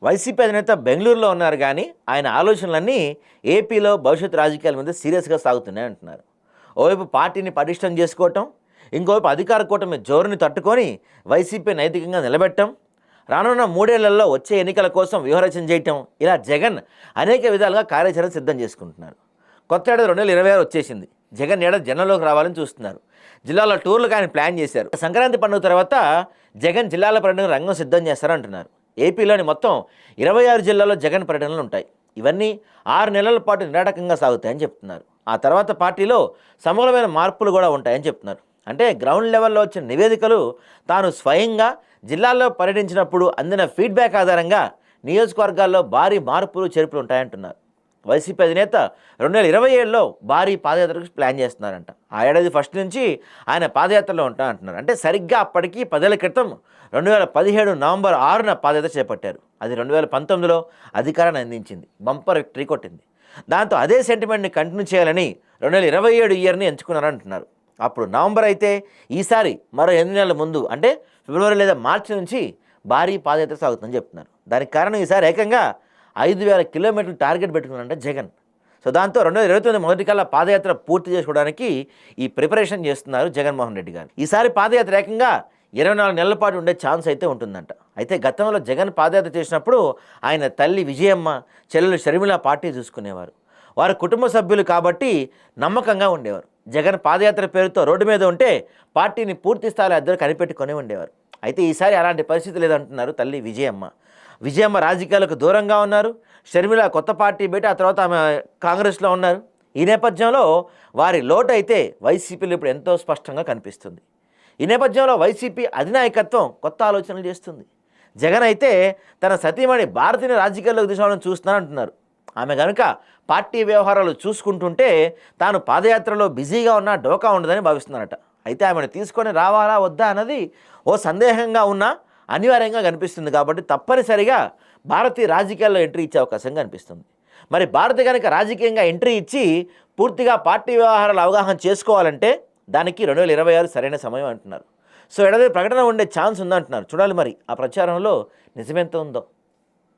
YCP అధినేత బెంగళూరులో ఉన్నారు కానీ ఆయన ఆలోచనలన్నీ ఏపీలో భవిష్యత్ రాజకీయాల మీద సీరియస్గా సాగుతున్నాయి అంటున్నారు. ఓవైపు పార్టీని పటిష్టం చేసుకోవటం, ఇంకోవైపు అధికార కూటమి జోరుని తట్టుకొని వైసీపీ నైతికంగా నిలబెట్టడం, రానున్న 3 ఏళ్లలో వచ్చే ఎన్నికల కోసం వ్యూహరచన చేయటం, ఇలా జగన్ అనేక విధాలుగా కార్యాచరణ సిద్ధం చేసుకుంటున్నారు. కొత్త ఏడాది 2026 వచ్చేసింది. జగన్ ఏడాది జనంలోకి రావాలని చూస్తున్నారు. జిల్లాలో టూర్లకు ఆయన ప్లాన్ చేశారు. సంక్రాంతి పండుగ తర్వాత జగన్ జిల్లాల పర్యటన రంగం సిద్ధం చేస్తారంటున్నారు. ఏపీలోని మొత్తం 26 జిల్లాల్లో జగన్ పర్యటనలు ఉంటాయి. ఇవన్నీ 6 నెలల పాటు నిరాటకంగా సాగుతాయని చెప్తున్నారు. ఆ తర్వాత పార్టీలో సమూలమైన మార్పులు కూడా ఉంటాయని చెప్తున్నారు. అంటే గ్రౌండ్ లెవెల్లో వచ్చిన నివేదికలు, తాను స్వయంగా జిల్లాల్లో పర్యటించినప్పుడు అందిన ఫీడ్బ్యాక్ ఆధారంగా నియోజకవర్గాల్లో భారీ మార్పులు చేర్పులు ఉంటాయంటున్నారు. వైసీపీ అధినేత 2027లో భారీ పాదయాత్రకు ప్లాన్ చేస్తున్నారంట. ఆ ఏడాది ఫస్ట్ నుంచి ఆయన పాదయాత్రలో అంటున్నారు. అంటే సరిగ్గా అప్పటికి 10 ఏళ్ల క్రితం 2017 నవంబర్ 6న పాదయాత్ర చేపట్టారు. అది 2019లో అధికారాన్ని అందించింది, బంపర్ విక్టరీ కొట్టింది. దాంతో అదే సెంటిమెంట్ని కంటిన్యూ చేయాలని 2027 ఇయర్ని ఎంచుకున్నారంటున్నారు. అప్పుడు నవంబర్ అయితే ఈసారి మరో 8 నెలల ముందు అంటే ఫిబ్రవరి లేదా మార్చి నుంచి భారీ పాదయాత్ర సాగుతుందని చెప్తున్నారు. దానికి కారణం ఈసారి ఏకంగా 5,000 కిలోమీటర్లు టార్గెట్ పెట్టుకున్నారంటే జగన్. సో దాంతో 2029 మొదటి కల్లా పాదయాత్ర పూర్తి చేసుకోవడానికి ఈ ప్రిపరేషన్ చేస్తున్నారు జగన్మోహన్ రెడ్డి గారు. ఈసారి పాదయాత్ర ఏకంగా 24 నెలల పాటు ఉండే ఛాన్స్ అయితే ఉంటుందంట. అయితే గతంలో జగన్ పాదయాత్ర చేసినప్పుడు ఆయన తల్లి విజయమ్మ, చెల్లెలు షర్మిల పార్టీ చూసుకునేవారు. వారి కుటుంబ సభ్యులు కాబట్టి నమ్మకంగా ఉండేవారు. జగన్ పాదయాత్ర పేరుతో రోడ్డు మీద ఉంటే పార్టీని పూర్తి స్థాయిలో ఇద్దరు కనిపెట్టుకొని ఉండేవారు. అయితే ఈసారి అలాంటి పరిస్థితి లేదంటున్నారు తల్లి విజయమ్మ. విజయమ్మ రాజకీయాలకు దూరంగా ఉన్నారు. షర్మిల కొత్త పార్టీ పెట్టి ఆ తర్వాత ఆమె కాంగ్రెస్లో ఉన్నారు. ఈ నేపథ్యంలో వారి లోటు అయితే వైసీపీలో ఇప్పుడు ఎంతో స్పష్టంగా కనిపిస్తుంది. ఈ నేపథ్యంలో వైసీపీ అధినాయకత్వం కొత్త ఆలోచనలు చేస్తుంది. జగన్ అయితే తన సతీమణి భారతీయ రాజకీయాల్లోకి తీసుకోవాలని చూస్తున్నారంటున్నారు. ఆమె కనుక పార్టీ వ్యవహారాలు చూసుకుంటుంటే తాను పాదయాత్రలో బిజీగా ఉన్నా డోకా ఉండదని భావిస్తున్నారట. అయితే ఆమెను తీసుకొని రావాలా వద్దా అన్నది ఓ సందేహంగా ఉన్నా అనివార్యంగా కనిపిస్తుంది. కాబట్టి తప్పనిసరిగా భారతీయ రాజకీయాల్లో ఎంట్రీ ఇచ్చే అవకాశం కనిపిస్తుంది. మరి భారత్ కనుక రాజకీయంగా ఎంట్రీ ఇచ్చి పూర్తిగా పార్టీ వ్యవహారాలు అవగాహన చేసుకోవాలంటే దానికి 2026 సరైన సమయం అంటున్నారు. సో ఏడాది ప్రకటన ఉండే ఛాన్స్ ఉందంటున్నారు. చూడాలి మరి ఆ ప్రచారంలో నిజమెంత ఉందో.